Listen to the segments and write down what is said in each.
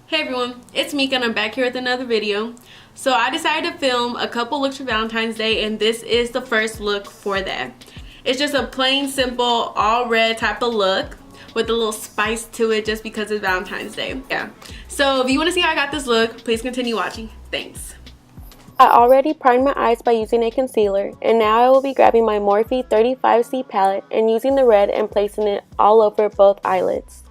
Hey everyone, it's Mika and I'm back here with another video. So I decided to film a couple looks for Valentine's Day, and this is the first look for that. It's just a plain, simple, all red type of look with a little spice to it just because it's Valentine's Day. Yeah. So if you want to see how I got this look, please continue watching. Thanks. I already primed my eyes by using a concealer, and now I will be grabbing my Morphe 35C palette and using the red and placing it all over both eyelids.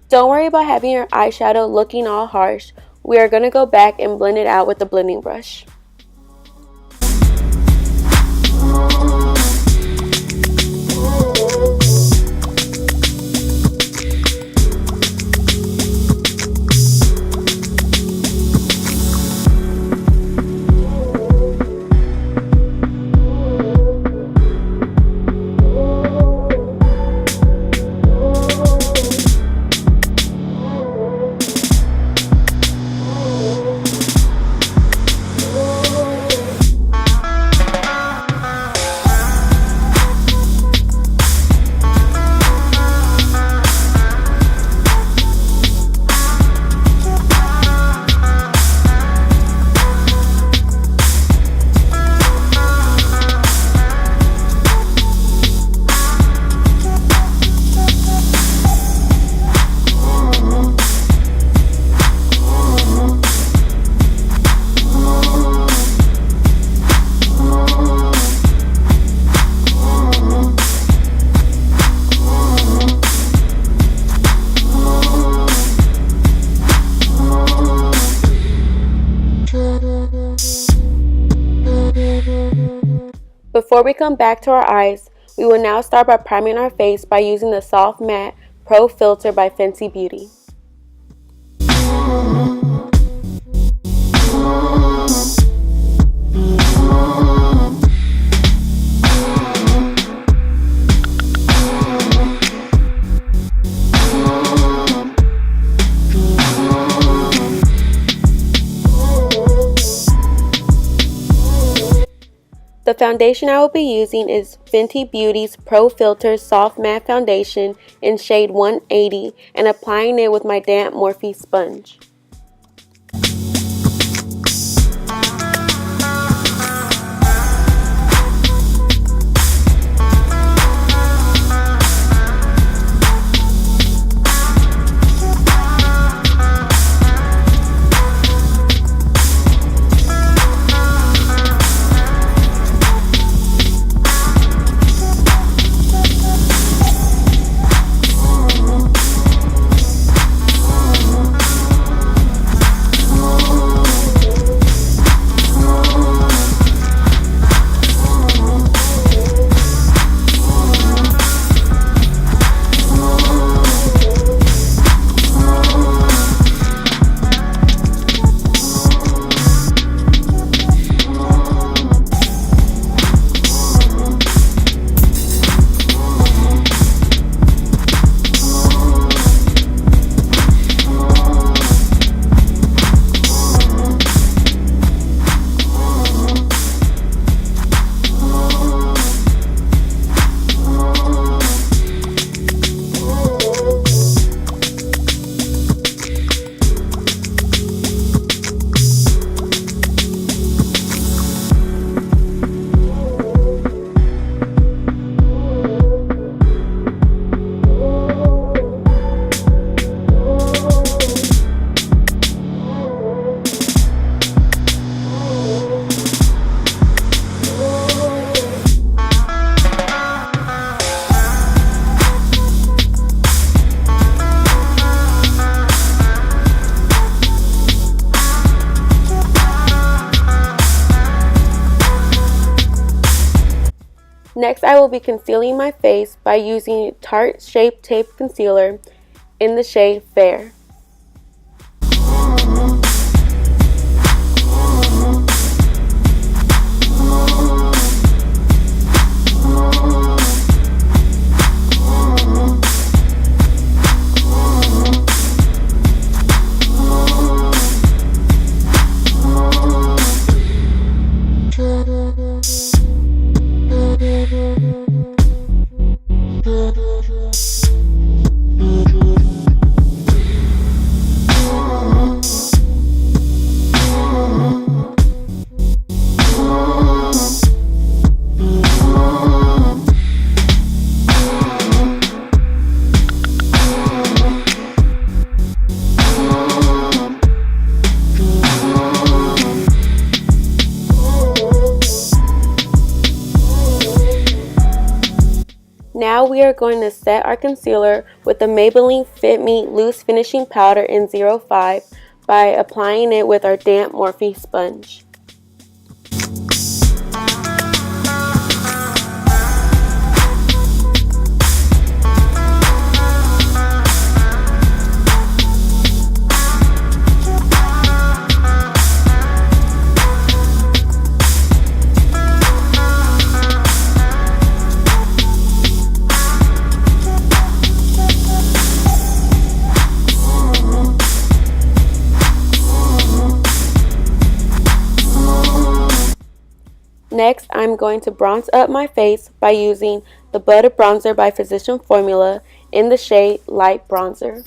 Don't worry about having your eyeshadow looking all harsh. We are going to go back and blend it out with the blending brush. Before we come back to our eyes, we will now start by priming our face by using the Soft Matte Pro Filtr by Fenty Beauty. The foundation I will be using is Fenty Beauty's Pro Filtr Soft Matte Foundation in shade 180 and applying it with my damp Morphe sponge. Next, I will be concealing my face by using Tarte Shape Tape Concealer in the shade Fair. Now we are going to set our concealer with the Maybelline Fit Me Loose Finishing Powder in 05 by applying it with our damp Morphe sponge. Next, I'm going to bronze up my face by using the Butter Bronzer by Physician Formula in the shade Light Bronzer.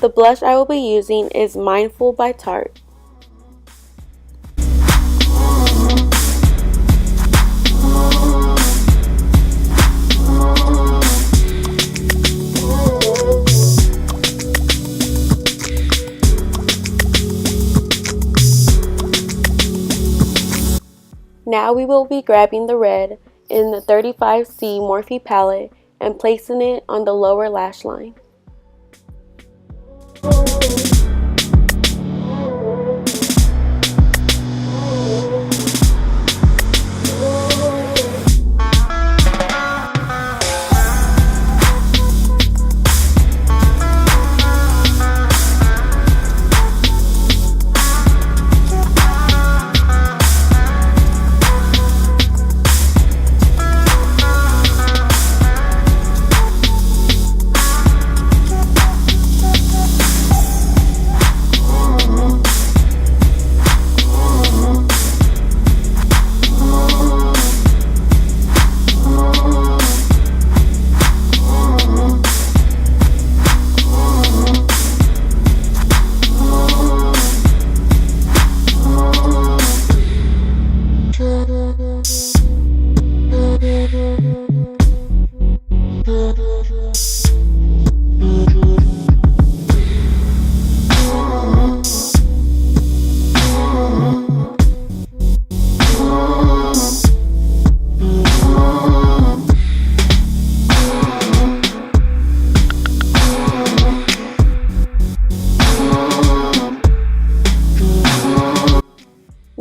The blush I will be using is Mindful by Tarte. Now we will be grabbing the red in the 35C Morphe palette and placing it on the lower lash line.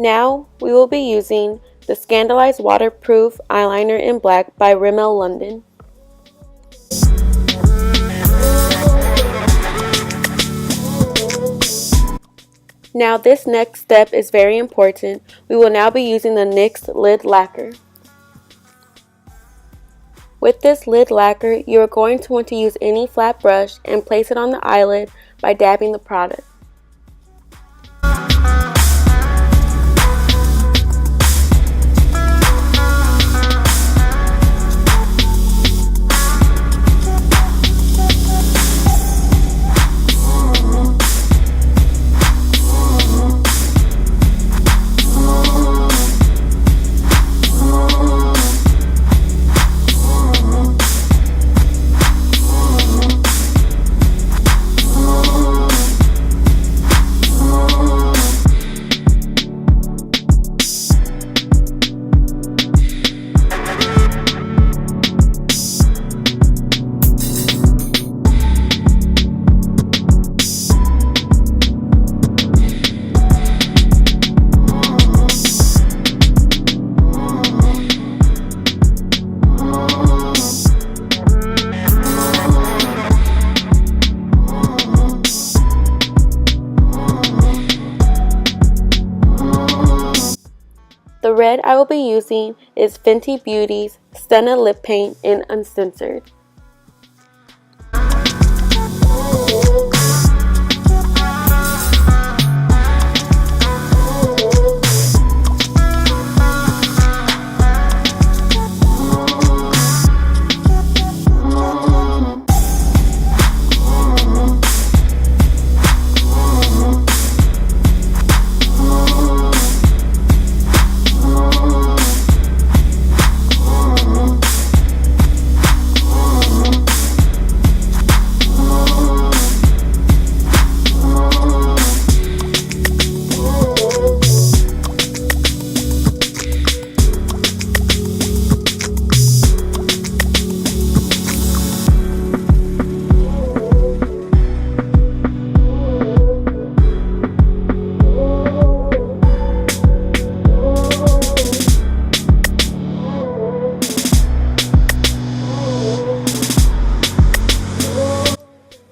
Now we will be using the Scandaleyes Waterproof Eyeliner in Black by Rimmel London. Now this next step is very important. We will now be using the NYX Lid Lacquer. With this lid lacquer, you are going to want to use any flat brush and place it on the eyelid by dabbing the product. The red I will be using is Fenty Beauty's Stunna Lip Paint in Uncensored.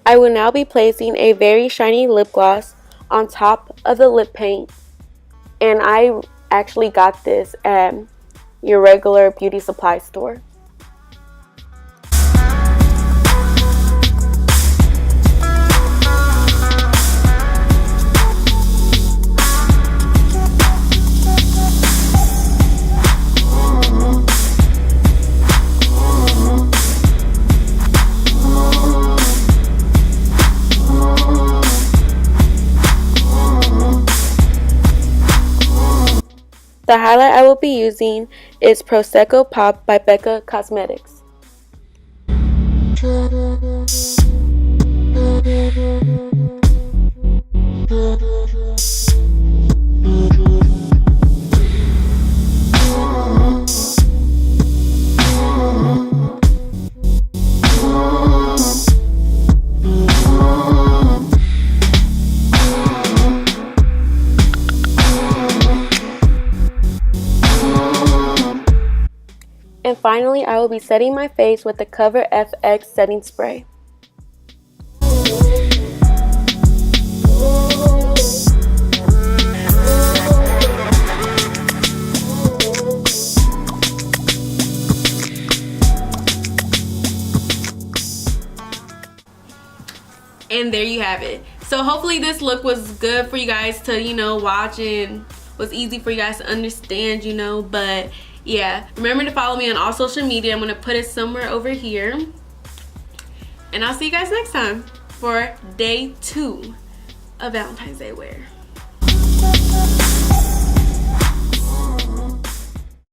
I will now be placing a very shiny lip gloss on top of the lip paint, and I actually got this at your regular beauty supply store. The highlight I will be using is Prosecco Pop by Becca Cosmetics. And finally, I will be setting my face with the Cover FX setting spray. And there you have it. So hopefully this look was good for you guys to, watch, and was easy for you guys to understand, but yeah, remember to follow me on all social media. I'm gonna put it somewhere over here, and I'll see you guys next time for day 2 of Valentine's Day wear.